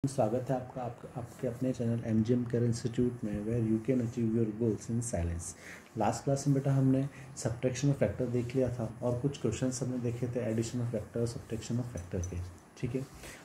स्वागत है आपके अपने चैनल MGM केयर इंस्टीट्यूट में, where you can achieve your goals in silence. Last class में बेटा हमने सब्ट्रैक्शन ऑफ फैक्टर देख लिया था और कुछ क्वेश्चंस हमने देखे थे एडिशन ऑफ फैक्टर और सब्ट्रैक्शन ऑफ फैक्टर के। ठीक है,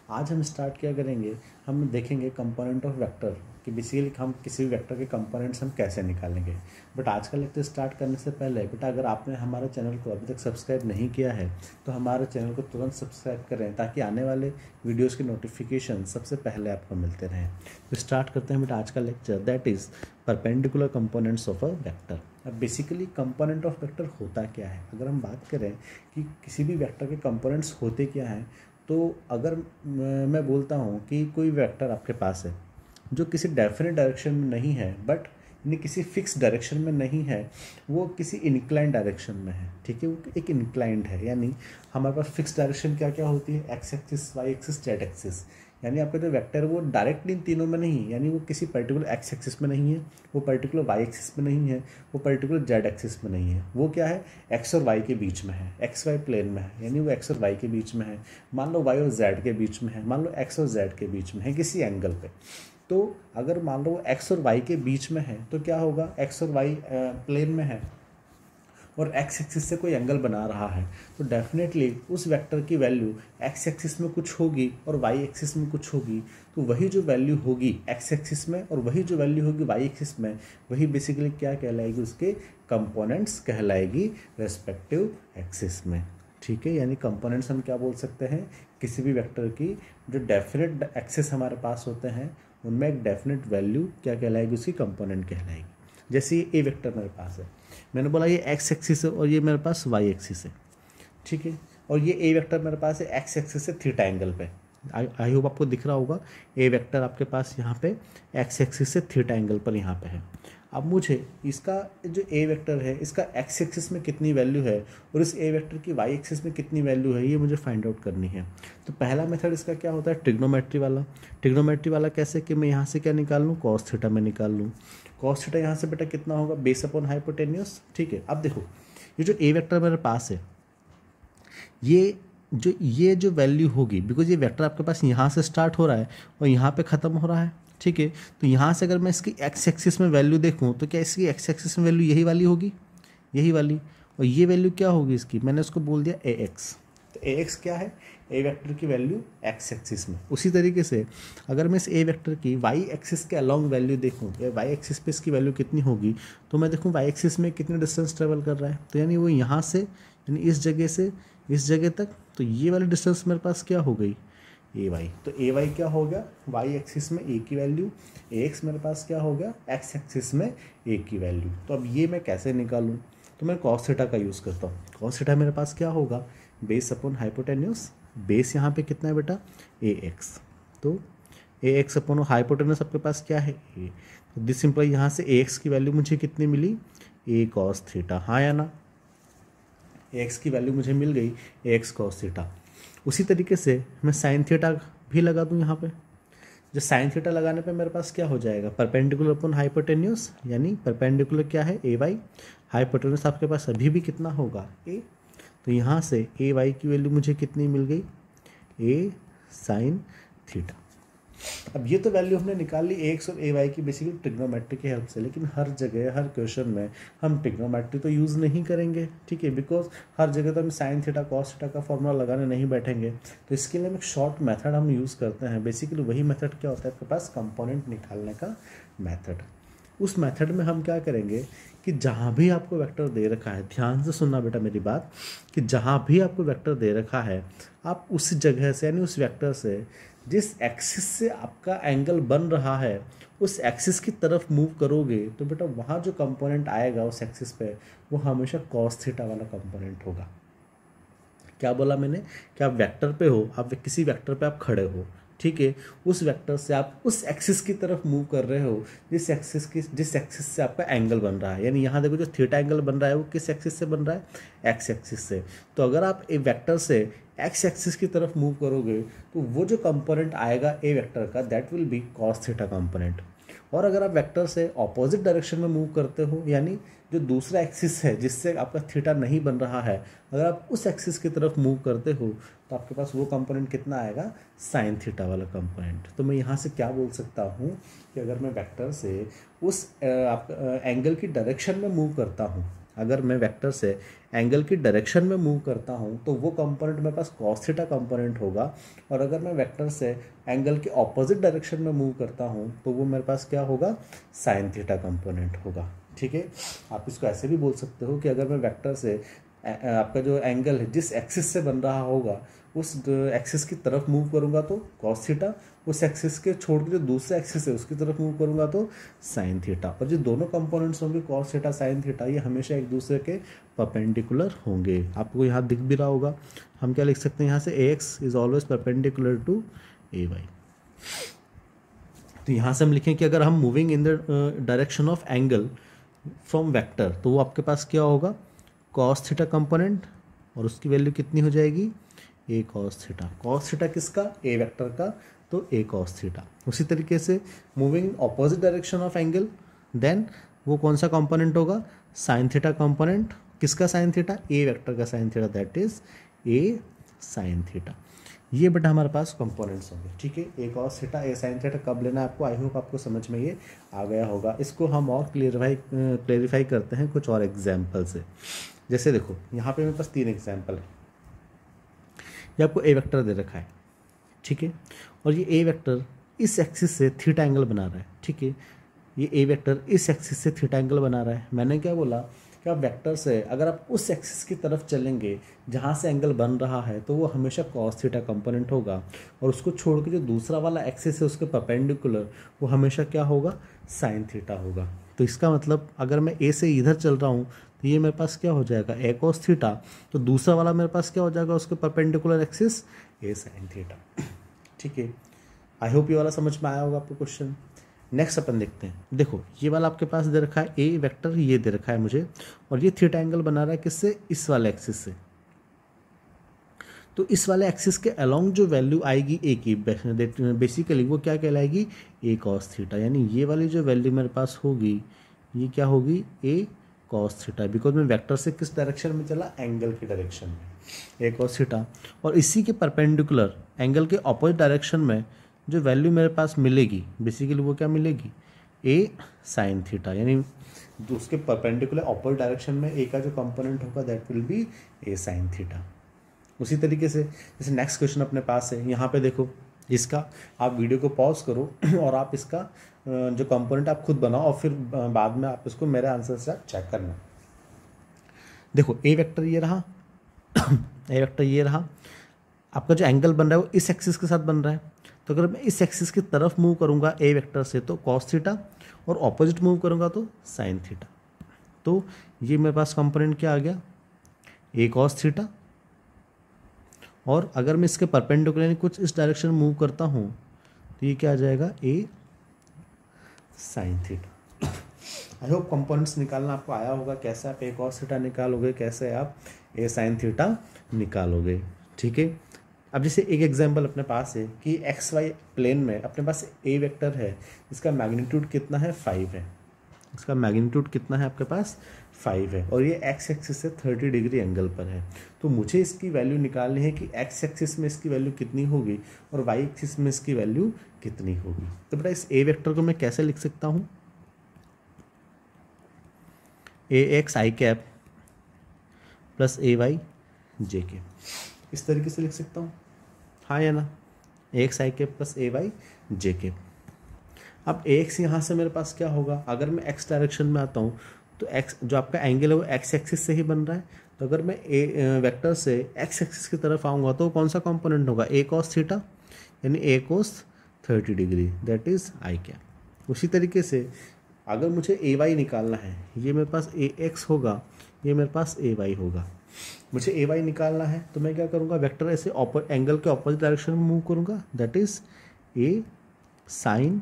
आज हम स्टार्ट क्या करेंगे, हम देखेंगे कंपोनेंट ऑफ वेक्टर कि बेसिकली हम किसी भी वेक्टर के कंपोनेंट्स हम कैसे निकालेंगे। बट आज का लेक्चर स्टार्ट करने से पहले बेटा अगर आपने हमारे चैनल को अभी तक सब्सक्राइब नहीं किया है तो हमारे चैनल को तुरंत सब्सक्राइब करें ताकि आने वाले वीडियोस के नोटिफिकेशन सबसे पहले आपको मिलते रहें। तो स्टार्ट करते हैं बेटा आज का lecture, that is perpendicular components of a vector. अब बेसिकली कंपोनेंट ऑफ वेक्टर होता क्या है, अगर हम बात करें कि किसी भी वेक्टर के कंपोनेंट्स होते क्या हैं, तो अगर मैं बोलता हूँ कि कोई वेक्टर आपके पास है जो किसी डेफिनेट डायरेक्शन में नहीं है, बट यानी किसी फिक्स डायरेक्शन में नहीं है, वो किसी इंक्लाइंड डायरेक्शन में है। ठीक है, वो एक इंक्लाइंड है, यानी हमारे पास फिक्स डायरेक्शन क्या क्या होती है, x axis, y axis, z axis. यानी आपका जो वेक्टर है वो डायरेक्टली इन तीनों में नहीं है, यानी वो किसी पर्टिकुलर एक्स एक्सिस में नहीं है, वो पर्टिकुलर वाई एक्सिस में नहीं है, वो पर्टिकुलर जेड एक्सिस में नहीं है, वो क्या है, एक्स और वाई के बीच में है, एक्स वाई प्लेन में है, यानी वो एक्स और वाई के बीच में है। मान लो वाई और जेड के बीच में है, मान लो एक्स और जेड के बीच में है किसी एंगल पे। तो अगर मान लो वो एक्स और वाई के बीच में है तो क्या होगा, एक्स और वाई प्लेन में है और एक्स एक्सिस से कोई एंगल बना रहा है, तो डेफिनेटली उस वेक्टर की वैल्यू एक्स एक्सिस में कुछ होगी और वाई एक्सिस में कुछ होगी। तो वही जो वैल्यू होगी एक्स एक्सिस में और वही जो वैल्यू होगी वाई एक्सिस में, वही बेसिकली क्या कहलाएगी, उसके कंपोनेंट्स कहलाएगी रेस्पेक्टिव एक्सिस में। ठीक है, यानी कंपोनेंट्स हम क्या बोल सकते हैं, किसी भी वेक्टर की जो डेफिनेट एक्सिस हमारे पास होते हैं उनमें एक डेफिनेट वैल्यू क्या कहलाएगी, उसकी कंपोनेंट कहलाएगी। जैसे ये ए वेक्टर मेरे पास है, मैंने बोला ये एक्स एक्सिस है और ये मेरे पास वाई एक्सिस है। ठीक है, और ये ए वेक्टर मेरे पास है एक्स एक्सिस से थीटा एंगल पे। आई होप आपको दिख रहा होगा, ए वेक्टर आपके पास यहाँ पे एक्स एक्सिस से थीटा एंगल पर यहाँ पे है। अब मुझे इसका जो ए वेक्टर है इसका एक्स एक्सिस में कितनी वैल्यू है और इस ए वेक्टर की वाई एक्सिस में कितनी वैल्यू है, ये मुझे फाइंड आउट करनी है। तो पहला मेथड इसका क्या होता है, ट्रिग्नोमेट्री वाला। ट्रिग्नोमेट्री वाला कैसे कि मैं यहाँ से क्या निकाल लूँ, कॉस थीटा में निकाल लूँ। कॉस थीटा यहाँ से बेटा कितना होगा, बेस अपॉन हाइपोटेन्यूस। ठीक है, अब देखो ये जो ए वेक्टर मेरे पास है, ये जो वैल्यू होगी, बिकॉज ये वेक्टर आपके पास यहाँ से स्टार्ट हो रहा है और यहाँ पे ख़त्म हो रहा है। ठीक है, तो यहाँ से अगर मैं इसकी एक्स एक्सिस में वैल्यू देखूँ तो क्या इसकी एक्स एक्सिस में वैल्यू यही वाली होगी, यही वाली, और ये वैल्यू क्या होगी इसकी, मैंने उसको बोल दिया ए एक्स। तो ए एक्स क्या है, ए वेक्टर की वैल्यू एक्स एक्सिस में। उसी तरीके से अगर मैं इस ए वेक्टर की वाई एक्सिस के अलॉन्ग वैल्यू देखूँ, या वाई एक्सिस पे इसकी वैल्यू कितनी होगी, तो मैं देखूँ वाई एक्सिस में कितनी डिस्टेंस ट्रेवल कर रहा है, तो यानी वो यहाँ से यानी इस जगह से इस जगह तक, तो ये वाली डिस्टेंस मेरे पास क्या हो गई, ए वाई। तो ए वाई क्या हो गया, वाई एक्सिस में ए की वैल्यू, ए एक्स मेरे पास क्या हो गया, एक्स एक्सिस में ए की वैल्यू। तो अब ये मैं कैसे निकालूँ, तो मैं कॉस थीटा का यूज़ करता हूँ। कॉस थीटा मेरे पास क्या होगा, बेस अपॉन हाइपोटेन्यूस। बेस यहाँ पे कितना है बेटा, ए एक्स। तो ए एक्स अपॉन हाइपोटेन्यूस आपके पास क्या है, ए। तो दिस सिंपल यहाँ से ए एक्स की वैल्यू मुझे कितनी मिली, ए कॉस थीटा, हाँ या ना, ए एक्स की वैल्यू मुझे मिल गई ए एक्स कॉस थीटा। उसी तरीके से मैं साइन थीटा भी लगा दूँ यहाँ पे। जो साइन थीटा लगाने पे मेरे पास क्या हो जाएगा, परपेंडिकुलर अपॉन हाइपोटेन्यूस, यानी परपेंडिकुलर क्या है, ए वाई, हाइपोटेन्यूस आपके पास अभी भी कितना होगा, ए। तो यहाँ से ए वाई की वैल्यू मुझे कितनी मिल गई, ए साइन थीटा। अब ये तो वैल्यू हमने निकाल ली ए एक्स और ए वाई की बेसिकली ट्रिग्नोमेट्री की हेल्प से, लेकिन हर जगह हर क्वेश्चन में हम ट्रिग्नोमेट्री तो यूज़ नहीं करेंगे। ठीक है, बिकॉज हर जगह तो हम साइन थीटा कॉस थीटा का फॉर्मूला लगाने नहीं बैठेंगे। तो इसके लिए हम एक शॉर्ट मेथड हम यूज़ करते हैं। बेसिकली वही मेथड क्या होता है, आपके पास कंपोनेंट निकालने का मेथड। उस मेथड में हम क्या करेंगे कि जहाँ भी आपको वेक्टर दे रखा है, ध्यान से सुनना बेटा मेरी बात, कि जहाँ भी आपको वेक्टर दे रखा है आप उस जगह से यानी उस वेक्टर से जिस एक्सिस से आपका एंगल बन रहा है उस एक्सिस की तरफ मूव करोगे तो बेटा वहाँ जो कंपोनेंट आएगा उस एक्सिस पे वो हमेशा कॉस थीटा वाला कंपोनेंट होगा। क्या बोला मैंने, कि आप वेक्टर पे हो, आप किसी वेक्टर पे आप खड़े हो, ठीक है, उस वेक्टर से आप उस एक्सिस की तरफ मूव कर रहे हो जिस एक्सिस से आपका एंगल बन रहा है। यानी यहाँ देखो जो थीटा एंगल बन रहा है वो किस एक्सिस से बन रहा है, एक्स एक्सिस से। तो अगर आप ए वेक्टर से एक्स एक्सिस की तरफ मूव करोगे तो वो जो कंपोनेंट आएगा ए वेक्टर का, that will be cos theta component. और अगर आप वेक्टर से ऑपोजिट डायरेक्शन में मूव करते हो, यानी जो दूसरा एक्सिस है जिससे आपका थीटा नहीं बन रहा है, अगर आप उस एक्सिस की तरफ मूव करते हो तो आपके पास वो कंपोनेंट कितना आएगा, साइन थीटा वाला कंपोनेंट। तो मैं यहाँ से क्या बोल सकता हूँ कि अगर मैं वेक्टर से उस एंगल की डायरेक्शन में मूव करता हूँ, अगर मैं वेक्टर से एंगल की डायरेक्शन में मूव करता हूँ तो वो कंपोनेंट मेरे पास कॉस थीटा कंपोनेंट होगा, और अगर मैं वेक्टर से एंगल के ऑपोजिट डायरेक्शन में मूव करता हूँ तो वो मेरे पास क्या होगा, साइन थीटा कंपोनेंट होगा। ठीक है, आप इसको ऐसे भी बोल सकते हो कि अगर मैं वेक्टर से आपका जो एंगल है जिस एक्सिस से बन रहा होगा उस एक्सिस की तरफ मूव करूंगा तो कॉस थीटा, उस एक्सिस के छोड़ के जो दूसरे एक्सिस है उसकी तरफ मूव करूंगा तो साइन थीटा। और जो दोनों कंपोनेंट्स होंगे कॉस थीटा साइन थीटा, ये हमेशा एक दूसरे के परपेंडिकुलर होंगे। आपको यहाँ दिख भी रहा होगा, हम क्या लिख सकते हैं यहाँ से, A X is always perpendicular to A Y. तो यहाँ से हम लिखें कि अगर हम moving in the direction of angle from vector, तो वो आपके पास क्या होगा, कॉस थीटा कंपोनेंट, और उसकी वैल्यू कितनी हो जाएगी, ए कॉस थीटा। कॉस थीटा किसका, ए वेक्टर का, तो ए कॉस थीटा। उसी तरीके से moving opposite direction of angle, then वो कौन सा कंपोनेंट होगा, साइन थीटा कंपोनेंट। किसका साइन थीटा, ए वेक्टर का sine theta, that is A sine theta. ये बेटा हमारे पास कंपोनेंट्स होंगे। ठीक है, A cos theta A sine theta कब लेना है आपको, आई होप आपको समझ में ये आ गया होगा। इसको हम और क्लेरिफाई करते हैं कुछ और एग्जाम्पल से। जैसे देखो यहाँ पे मेरे पास 3 एग्जाम्पल है। ये आपको ए वेक्टर दे रखा है, ठीक है, और ये ए वेक्टर इस एक्सिस से थीटा एंगल बना रहा है। ठीक है, ये ए वेक्टर इस एक्सिस से थीटा एंगल बना रहा है। मैंने क्या बोला कि आप वेक्टर से अगर आप उस एक्सिस की तरफ चलेंगे जहाँ से एंगल बन रहा है तो वो हमेशा कॉस थीटा कंपोनेंट होगा, और उसको छोड़ के जो दूसरा वाला एक्सिस है उसके परपेंडिकुलर वो हमेशा क्या होगा, साइन थीटा होगा। तो इसका मतलब अगर मैं ए से इधर चल रहा हूँ तो ये मेरे पास क्या हो जाएगा, ए कॉस थीटा, तो दूसरा वाला मेरे पास क्या हो जाएगा, उसके परपेंडिकुलर एक्सिस ए साइन थीटा। ठीक है, आई होप ये वाला समझ में आया होगा आपको क्वेश्चन। नेक्स्ट अपन देखते हैं। देखो ये वाला आपके पास दे रखा है ए वेक्टर, ये दे रखा है मुझे, और ये थीटा एंगल बना रहा है किससे, इस वाले एक्सिस से। तो इस वाले एक्सिस के अलोंग जो वैल्यू आएगी ए की, बेसिकली वो क्या कहलाएगी, ए कॉस थीटा। यानी ये वाली जो वैल्यू मेरे पास होगी ये क्या होगी, ए कॉस थीटा, बिकॉज मैं वेक्टर से किस डायरेक्शन में चला, एंगल की डायरेक्शन में, ए कॉस थीटा। और इसी के परपेंडिकुलर एंगल के अपोजिट डायरेक्शन में जो वैल्यू मेरे पास मिलेगी बेसिकली वो क्या मिलेगी, ए साइन थीटा। यानी उसके परपेंडिकुलर अपोजिट डायरेक्शन में ए का जो कंपोनेंट होगा that will be A sine theta. उसी तरीके से जैसे नेक्स्ट क्वेश्चन अपने पास है, यहाँ पे देखो इसका आप वीडियो को पॉज करो और आप इसका जो कंपोनेंट आप खुद बनाओ और फिर बाद में आप इसको मेरे आंसर से चेक करना। देखो ए वेक्टर ये रहा ए वेक्टर ये रहा, आपका जो एंगल बन रहा है वो इस एक्सिस के साथ बन रहा है। तो अगर मैं इस एक्सिस की तरफ मूव करूंगा ए वेक्टर से तो कॉस थीटा, और ऑपोजिट मूव करूंगा तो साइन थीटा। तो ये मेरे पास कंपोनेंट क्या आ गया, ए कॉस थीटा, और अगर मैं इसके परपेंडिकुलर कुछ इस डायरेक्शन में मूव करता हूँ तो ये क्या आ जाएगा, A sine theta. I hope components निकालना आपको आया होगा, कैसे आप ए कॉस थीटा निकालोगे, कैसे आप ए साइन थीटा निकालोगे। ठीक है, अब जैसे एक एग्जांपल अपने पास है कि एक्स वाई प्लेन में अपने पास ए वेक्टर है, इसका मैग्नीट्यूड कितना है, 5 है। इसका मैग्नीट्यूड कितना है आपके पास, 5 है, और ये एक्स एक्सिस से 30 डिग्री एंगल पर है। तो मुझे इसकी वैल्यू निकालनी है कि एक्स एक्सिस में इसकी वैल्यू कितनी होगी और वाई एक्सिस में इसकी वैल्यू कितनी होगी। तो बेटा इस ए वेक्टर को मैं कैसे लिख सकता हूँ, ए एक्स आई कैप प्लस ए वाई जे के, इस तरीके से लिख सकता हूँ, हाँ या ना, ए एक्स आई कैप प्लस ए वाई जे के। अब ए एक्स यहाँ से मेरे पास क्या होगा, अगर मैं एक्स डायरेक्शन में आता हूँ तो एक्स जो आपका एंगल है वो एक्स एक्सिस से ही बन रहा है। तो अगर मैं ए वेक्टर से एक्स एक्सिस की तरफ आऊँगा तो कौन सा कंपोनेंट होगा, ए कॉस थीटा, यानी ए कोस 30 degree, that is I cap. उसी तरीके से अगर मुझे ए वाई निकालना है, ये मेरे पास ए एक्स होगा, ये मेरे पास ए वाई होगा। मुझे ए वाई निकालना है तो मैं क्या करूँगा, वेक्टर ऐसे एंगल के ऑपोजिट डायरेक्शन में मूव करूँगा, that is A sine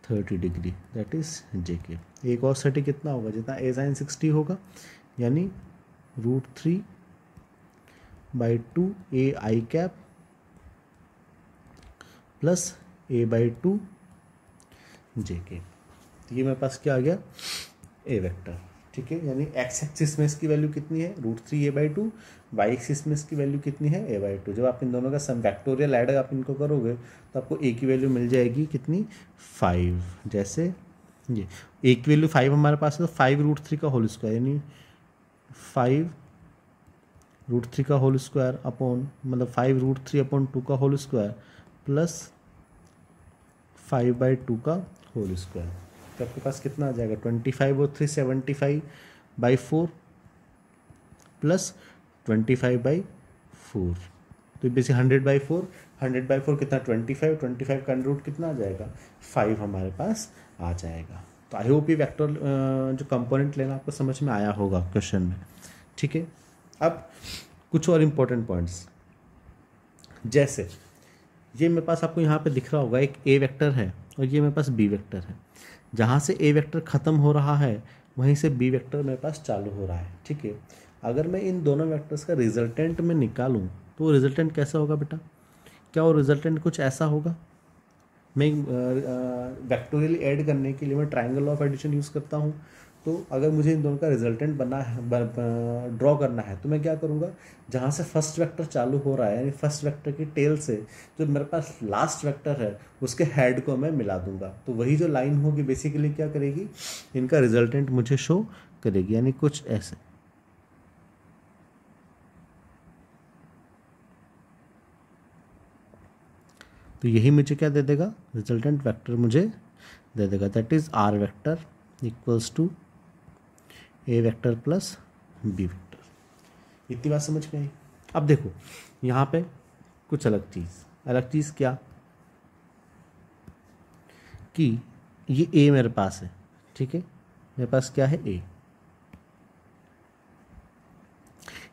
30 degree, that is J K. A cos 30 कितना होगा, जितना ए साइन 60 होगा, यानी √3/2 ए आई कैप प्लस a/2 जे के। तो ये मेरे पास क्या आ गया, ए वेक्टर। ठीक है, यानी एक्स एक्सिस में इसकी वैल्यू कितनी है √3a/2, वाई एक्सिस में इसकी वैल्यू कितनी है a/2। जब आप इन दोनों का सम फैक्टोरियल ऐड आप इनको करोगे तो आपको a की वैल्यू मिल जाएगी कितनी 5। जैसे ये a की वैल्यू 5 हमारे पास है तो 5√3 का होल स्क्वायर यानी 5√3 का होल स्क्वायर अपॉन मतलब 5√3/2 का होल स्क्वायर प्लस 5/2 का होल स्क्वायर। तो आपके पास कितना आ जाएगा 25 और 3 75/4 प्लस 25/4। तो बेसिक 100/4, 100/4 कितना 25, 25 का अंडर रूट कितना आ जाएगा 5 हमारे पास आ जाएगा। तो आई होप ये वेक्टर जो कंपोनेंट लेना आपको समझ में आया होगा क्वेश्चन में। ठीक है, अब कुछ और इम्पोर्टेंट पॉइंट्स, जैसे ये मेरे पास आपको यहाँ पे दिख रहा होगा एक ए वेक्टर है और ये मेरे पास बी वेक्टर है। जहाँ से ए वेक्टर ख़त्म हो रहा है वहीं से बी वेक्टर मेरे पास चालू हो रहा है। ठीक है, अगर मैं इन दोनों वेक्टर्स का रिजल्टेंट में निकालूं तो वो रिजल्टेंट कैसा होगा बेटा, क्या वो रिजल्टेंट कुछ ऐसा होगा। मैं वेक्टोरियल ऐड करने के लिए मैं ट्रायंगल ऑफ एडिशन यूज़ करता हूँ। तो अगर मुझे इन दोनों का रिजल्टेंट बनना है ड्रॉ करना है तो मैं क्या करूँगा, जहाँ से फर्स्ट वेक्टर चालू हो रहा है यानी फर्स्ट वेक्टर की टेल से जो मेरे पास लास्ट वेक्टर है उसके हेड को मैं मिला दूंगा। तो वही जो लाइन होगी बेसिकली क्या करेगी, इनका रिजल्टेंट मुझे शो करेगी, यानी कुछ ऐसे। तो यही मुझे क्या दे देगा, रिजल्टेंट वेक्टर मुझे दे देगा, that is R vector equals to A vector plus B vector. इतनी बात समझ में आई। अब देखो यहाँ पे कुछ अलग चीज़ क्या कि ये ए मेरे पास है। ठीक है, मेरे पास क्या है ए।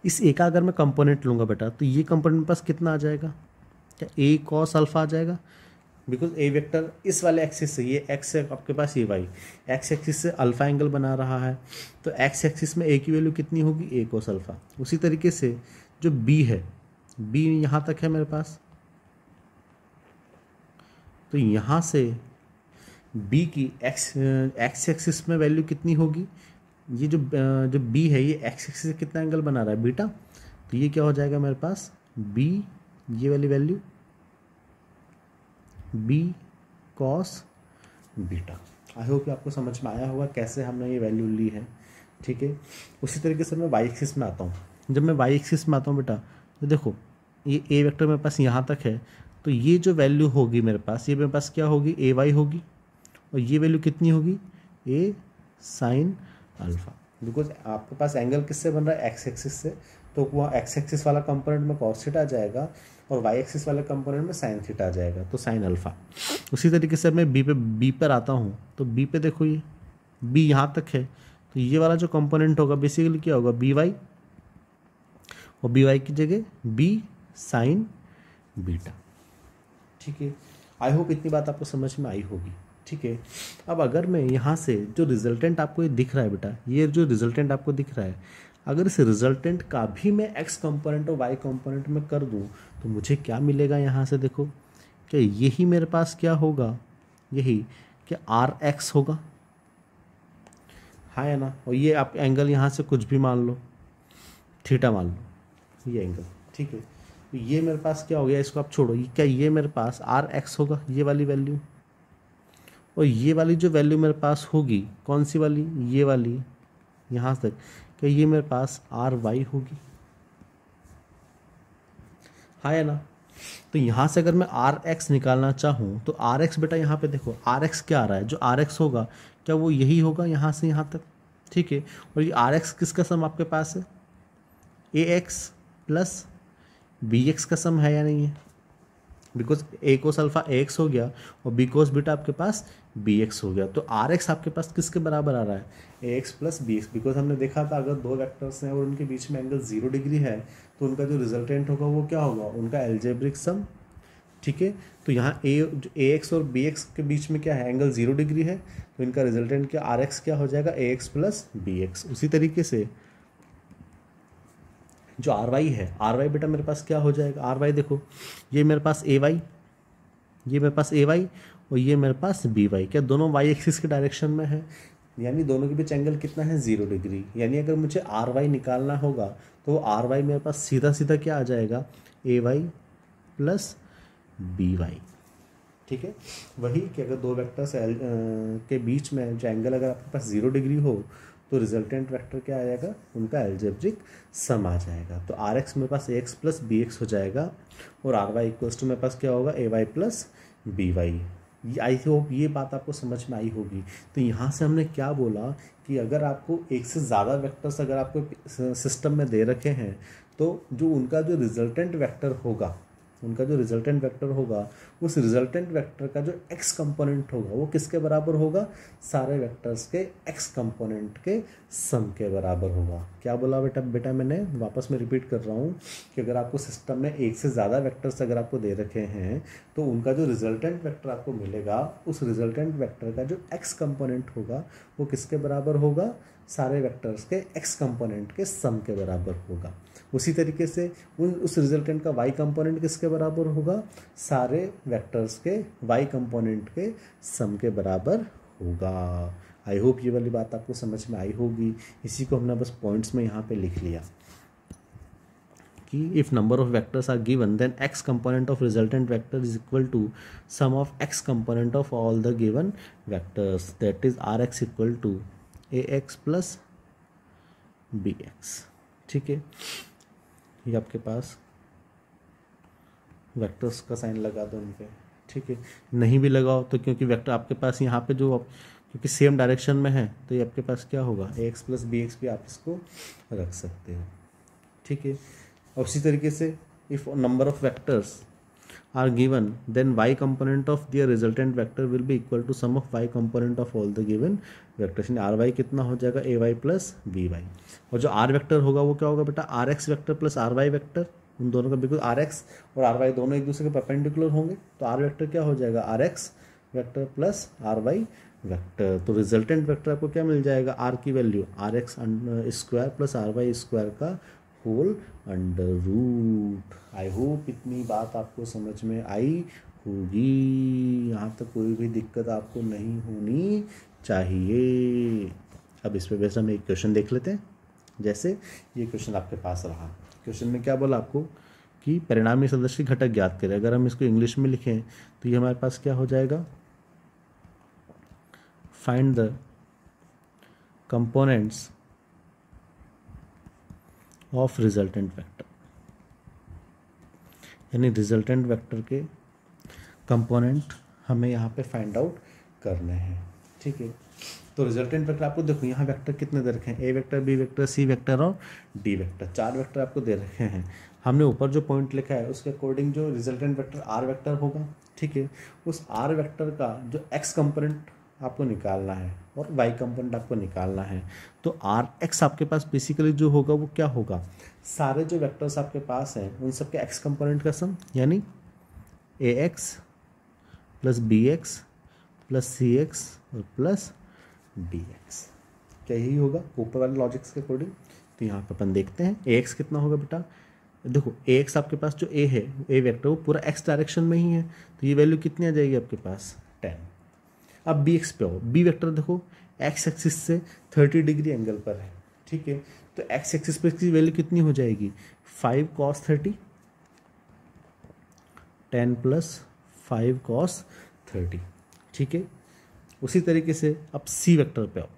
इस ए का अगर मैं कंपोनेंट लूँगा बेटा तो ये कंपोनेंट मेरे पास कितना आ जाएगा, क्या ए कॉस अल्फा आ जाएगा, बिकॉज ए वेक्टर इस वाले एक्सिस से, ये एक्स है आपके पास, ये वाई एक्स एक्सिस से अल्फा एंगल बना रहा है तो एक्स एक्सिस में ए की वैल्यू कितनी होगी ए कोस अल्फा। उसी तरीके से जो बी है, बी यहाँ तक है मेरे पास, तो यहाँ से बी की एक्स एक्सिस में वैल्यू कितनी होगी, ये जो बी है ये एक्स एक्सिस से कितना एंगल बना रहा है बीटा, तो ये क्या हो जाएगा मेरे पास बी, ये वाली value B cos beta. I hope आपको समझ में आया होगा कैसे हमने ये वैल्यू ली है। ठीक है, उसी तरीके से मैं वाई एक्सिस में आता हूँ। जब मैं वाई एक्सिस में आता हूँ बेटा तो देखो ये ए वेक्टर मेरे पास यहाँ तक है तो ये जो वैल्यू होगी मेरे पास, ये मेरे पास क्या होगी ए वाई होगी और ये वैल्यू कितनी होगी ए साइन अल्फा। बिकॉज आपके पास एंगल किससे बन रहा है एक्स एक्सिस से, तो वहाँ एक्स एक्सिस वाला कंपोनेंट में कॉस थीटा आ जाएगा और वाई एक्सिस वाले कंपोनेंट में साइन थीटा आ जाएगा, तो साइन अल्फा। उसी तरीके से मैं बी पर आता हूँ तो बी पे देखो ये बी यहाँ तक है तो ये वाला जो कंपोनेंट होगा बेसिकली क्या होगा बी वाई और बी वाई की जगह बी साइन बीटा। ठीक है, आई होप इतनी बात आपको समझ में आई होगी। ठीक है, अब अगर मैं यहाँ से जो रिजल्टेंट आपको ये दिख रहा है बेटा, ये जो रिजल्टेंट आपको दिख रहा है, अगर इस रिजल्टेंट का भी मैं एक्स कंपोनेंट और वाई कंपोनेंट में कर दूँ तो मुझे क्या मिलेगा यहाँ से देखो, क्या यही मेरे पास क्या होगा, यही क्या आर एक्स होगा, हाँ है ना। और ये आप एंगल यहाँ से कुछ भी मान लो, थीटा मान लो ये एंगल। ठीक है, तो ये मेरे पास क्या हो गया, इसको आप छोड़ो, क्या ये मेरे पास आर एक्स होगा ये वाली वैल्यू, और ये वाली जो वैल्यू मेरे पास होगी कौन सी वाली, ये वाली यहाँ तक, क्या ये मेरे पास आर वाई होगी, हाँ है ना। तो यहाँ से अगर मैं आर एक्स निकालना चाहूँ तो आर एक्स बेटा यहाँ पे देखो आर एक्स क्या आ रहा है, जो आर एक्स होगा क्या वो यही होगा यहाँ से यहाँ तक। ठीक है, और ये आर एक्स किसका सम आपके पास है A x plus B x का सम है या नहीं है, because A cos alpha A x हो गया और बी कोस बीटा आपके पास बी एक्स हो गया। तो आर एक्स आपके पास किसके बराबर आ रहा है A x plus B X, because हमने देखा था अगर दो वेक्टर्स हैं और उनके बीच में एंगल 0 डिग्री है तो उनका जो रिजल्टेंट होगा वो क्या होगा, उनका एल्जेब्रिक सम। ठीक है, तो यहाँ ए एक्स और बी एक्स के बीच में क्या है एंगल 0 डिग्री है तो इनका रिजल्टेंट क्या आर एक्स क्या हो जाएगा ए एक्स प्लस बी एक्स। उसी तरीके से जो आर वाई है, आर वाई बेटा मेरे पास क्या हो जाएगा, आर वाई देखो ये मेरे पास ए वाई, ये मेरे पास ए वाई और ये मेरे पास बी वाई, क्या दोनों वाई एक्सिस के डायरेक्शन में है, यानी दोनों के बीच एंगल कितना है 0 डिग्री। यानी अगर मुझे आर वाई निकालना होगा तो आर वाई मेरे पास सीधा सीधा क्या आ जाएगा, A Y plus B Y. ठीक है, वही कि अगर दो वेक्टर्स के बीच में जो एंगल अगर आपके पास 0 डिग्री हो तो रिजल्टेंट वेक्टर क्या आ जाएगा, उनका एल्जेब्रिक सम आ जाएगा। तो आर एक्स मेरे पास ए एक्स प्लस बी एक्स हो जाएगा और आर वाई इक्वल्स टू मेरे पास क्या होगा, A Y plus B Y. I hope ये बात आपको समझ में आई होगी। तो यहाँ से हमने क्या बोला कि अगर आपको एक से ज़्यादा वेक्टर्स अगर आपको सिस्टम में दे रखे हैं तो जो उनका जो रिजल्टेंट वेक्टर होगा, उस रिजल्टेंट वेक्टर का जो एक्स कंपोनेंट होगा वो किसके बराबर होगा, सारे वेक्टर्स के एक्स कंपोनेंट के सम के बराबर होगा। क्या बोला बेटा मैंने वापस में रिपीट कर रहा हूँ कि अगर आपको सिस्टम में एक से ज़्यादा वेक्टर्स अगर आपको दे रखे हैं तो उनका जो रिजल्टेंट वेक्टर आपको मिलेगा उस रिजल्टेंट वेक्टर का जो एक्स कंपोनेंट होगा वो किसके बराबर होगा, सारे वेक्टर्स के एक्स कंपोनेंट के सम के बराबर होगा। उसी तरीके से उस रिजल्टेंट का वाई कंपोनेंट किसके बराबर होगा, सारे वेक्टर्स के वाई कंपोनेंट के सम के बराबर होगा। आई होप ये वाली बात आपको समझ में आई होगी। इसी को हमने बस पॉइंट्स में यहाँ पे लिख लिया कि if number of vectors are given then x component of resultant vector is equal to sum of x component of all the given vectors, that is R x equal to A x plus B x. ठीक है, ये आपके पास vectors का sign लगा दो उन पे। ठीक है, नहीं भी लगाओ तो क्योंकि वेक्टर आपके पास यहाँ पे जो क्योंकि सेम डायरेक्शन में है तो ये आपके पास क्या होगा, ए एक्स प्लस बी एक्स भी आप इसको रख सकते हो। ठीक है, और उसी तरीके से if number of vectors are given then y component of their resultant vector will be equal to sum of y component of all the given vectors। यानी आर वाई कितना हो जाएगा, A Y plus B y. और जो R vector होगा वो क्या होगा बेटा, R x vector plus R Y vector. उन दोनों का बिल्कुल आर एक्स और आर वाई दोनों एक दूसरे के परपेंडिकुलर होंगे तो आर वेक्टर क्या हो जाएगा, R x vector plus R Y vector. तो रिजल्टेंट वेक्टर आपको क्या मिल जाएगा, आर की value R X square plus R Y square का whole under root. I hope इतनी बात आपको समझ में आई होगी। यहाँ तक कोई भी दिक्कत आपको नहीं होनी चाहिए। अब इस पे वैसे हम एक क्वेश्चन देख लेते हैं। जैसे ये क्वेश्चन आपके पास रहा, क्वेश्चन में क्या बोला आपको कि परिणामी सदस्य की घटक ज्ञात करें। अगर हम इसको इंग्लिश में लिखें तो ये हमारे पास क्या हो जाएगा, find the components of resultant vector. यानी रिजल्टेंट वेक्टर के कंपोनेंट हमें यहाँ पे फाइंड आउट करने हैं। ठीक है, तो रिजल्टेंट वेक्टर आपको देखो यहाँ वेक्टर कितने दे रखे हैं, ए vector, B vector, C vector और डी वेक्टर। 4 वेक्टर आपको दे रखे हैं। हमने ऊपर जो पॉइंट लिखा है उसके अकॉर्डिंग जो रिजल्टेंट वेक्टर आर वेक्टर होगा। ठीक है, उस आर वेक्टर का जो एक्स कंपोनेंट आपको निकालना है और वाई कंपोनेंट आपको निकालना है। तो आर एक्स आपके पास बेसिकली जो होगा वो क्या होगा, सारे जो वेक्टर्स आपके पास हैं उन सब के एक्स कंपोनेंट का सम, यानी A x plus B X plus C X और प्लस डी एक्स। क्या यही होगा ऊपर वाले लॉजिक्स के अकॉर्डिंग। तो यहाँ पर अपन देखते हैं ए एक्स कितना होगा बेटा, देखो ए एक्स आपके पास जो ए है, ए वेक्टर वो पूरा एक्स डायरेक्शन में ही है तो ये वैल्यू कितनी आ जाएगी आपके पास 10। अब बी एक्स पे हो, बी वेक्टर देखो एक्स एक्सिस से 30 डिग्री एंगल पर है। ठीक है, तो एक्स एक्सिस पे इसकी वैल्यू कितनी हो जाएगी 5 cos 30, 10 प्लस 5 cos 30। ठीक है, उसी तरीके से अब सी वेक्टर पे आओ।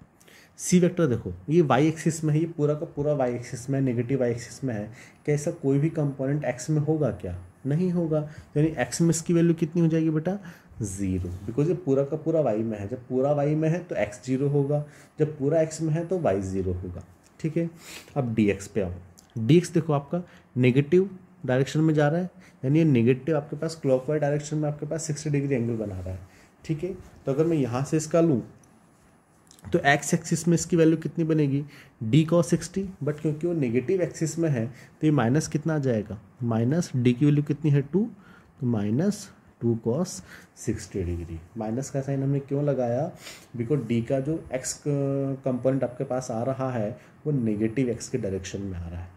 सी वेक्टर देखो ये वाई एक्सिस में है, ये पूरा का पूरा वाई एक्सिस में, नेगेटिव वाई एक्सिस में है। क्या ऐसा कोई भी कंपोनेंट एक्स में होगा क्या, नहीं होगा। यानी एक्स में इसकी वैल्यू कितनी हो जाएगी बेटा 0, बिकॉज ये पूरा का पूरा वाई में है। जब पूरा वाई में है तो एक्स 0 होगा, जब पूरा एक्स में है तो वाई 0 होगा। ठीक है, अब डी एक्स पे आओ। डी एक्स देखो आपका नेगेटिव डायरेक्शन में जा रहा है, यानी ये नेगेटिव आपके पास क्लॉकवाइज डायरेक्शन में आपके पास 60 डिग्री एंगल बना रहा है। ठीक है, तो अगर मैं यहाँ से इसका लूँ तो एक्स एक्सिस में इसकी वैल्यू कितनी बनेगी डी cos 60, बट क्योंकि वो नेगेटिव एक्सिस में है तो ये माइनस कितना आ जाएगा, माइनस डी की वैल्यू कितनी है 2, तो माइनस 2 cos 60 डिग्री। माइनस का साइन हमने क्यों लगाया, बिकॉज डी का जो एक्स कंपोनेंट आपके पास आ रहा है वो नेगेटिव एक्स के डायरेक्शन में आ रहा है।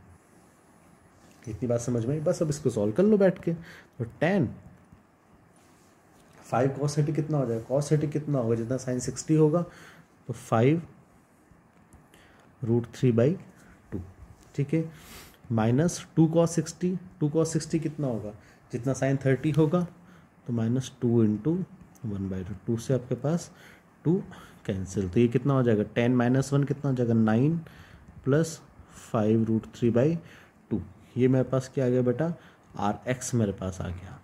इतनी बात समझ में आई। बस अब इसको सॉल्व कर लो बैठ के। तो 10 5 cos 30 कितना हो जाएगा, cos 30 कितना होगा, जितना साइन 60 होगा तो 5 √3/2, ठीक है, माइनस 2 cos 60, 2 cos 60 कितना होगा, जितना साइन 30 होगा तो -2 × 1/2, 2 से आपके पास 2 कैंसिल, तो ये कितना हो जाएगा 10 - 1 कितना हो जाएगा 9 + 5 √3/2, ये मेरे पास क्या आ गया बेटा RX मेरे पास आ गया।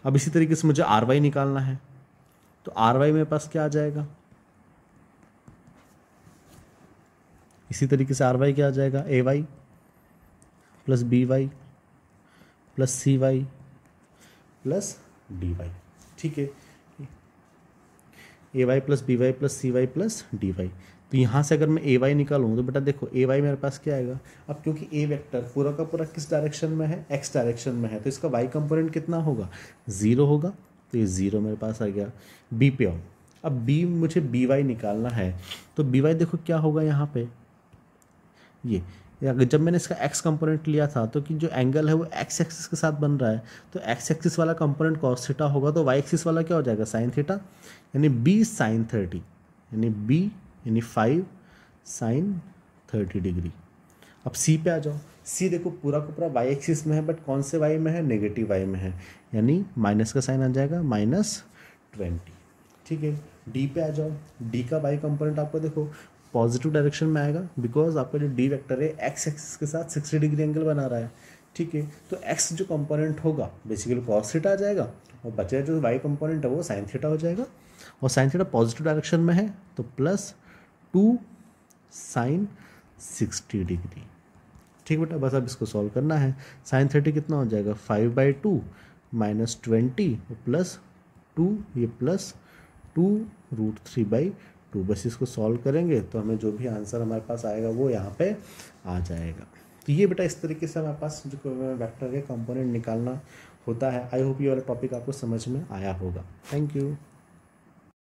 अब इसी तरीके से मुझे RY निकालना है, तो RY मेरे पास क्या आ जाएगा, इसी तरीके से RY क्या आ जाएगा AY + BY + CY + DY, ठीक है, AY + BY + CY + DY। तो यहाँ से अगर मैं AY निकालूँ तो बेटा देखो AY मेरे पास क्या आएगा, अब क्योंकि A वेक्टर पूरा का पूरा किस डायरेक्शन में है, X डायरेक्शन में है, तो इसका Y कंपोनेंट कितना होगा 0 होगा, तो ये 0 मेरे पास आ गया। B पे आओ, अब B मुझे BY निकालना है, तो BY देखो क्या होगा यहाँ पे, ये जब मैंने इसका x कंपोनेंट लिया था तो कि जो एंगल है वो x एक्सिस के साथ बन रहा है, तो x एक्सिस वाला कंपोनेंट cos थीटा होगा, तो y एक्सिस वाला क्या हो जाएगा sin थीटा, यानी b sin 30, यानी b यानी 5 sin 30 डिग्री। अब c पे आ जाओ, c देखो पूरा का पूरा y एक्सिस में है, बट कौन से y में है, नेगेटिव y में है, यानी माइनस का साइन आ जाएगा -20, ठीक है। d पे आ जाओ, d का y कंपोनेंट आपको देखो पॉजिटिव डायरेक्शन में आएगा, बिकॉज आपका जो डी वेक्टर है एक्स एक्सिस के साथ 60 डिग्री एंगल बना रहा है, ठीक है, तो एक्स जो कंपोनेंट होगा बेसिकली cos थीटा आ जाएगा, और बचे जो वाई कंपोनेंट है वो sin थीटा हो जाएगा, और sin थीटा पॉजिटिव डायरेक्शन में है तो +2 sin 60 डिग्री, ठीक बेटा। बस अब इसको सॉल्व करना है, sin 30 कितना हो जाएगा 5/2 -20 +2 ये +2 √3/2, बस इसको सॉल्व करेंगे तो हमें जो भी आंसर हमारे पास आएगा वो यहाँ पे आ जाएगा। तो ये बेटा इस तरीके से हमारे पास जो वेक्टर के कंपोनेंट निकालना होता है। आई होप ये वाला टॉपिक आपको समझ में आया होगा। Thank you.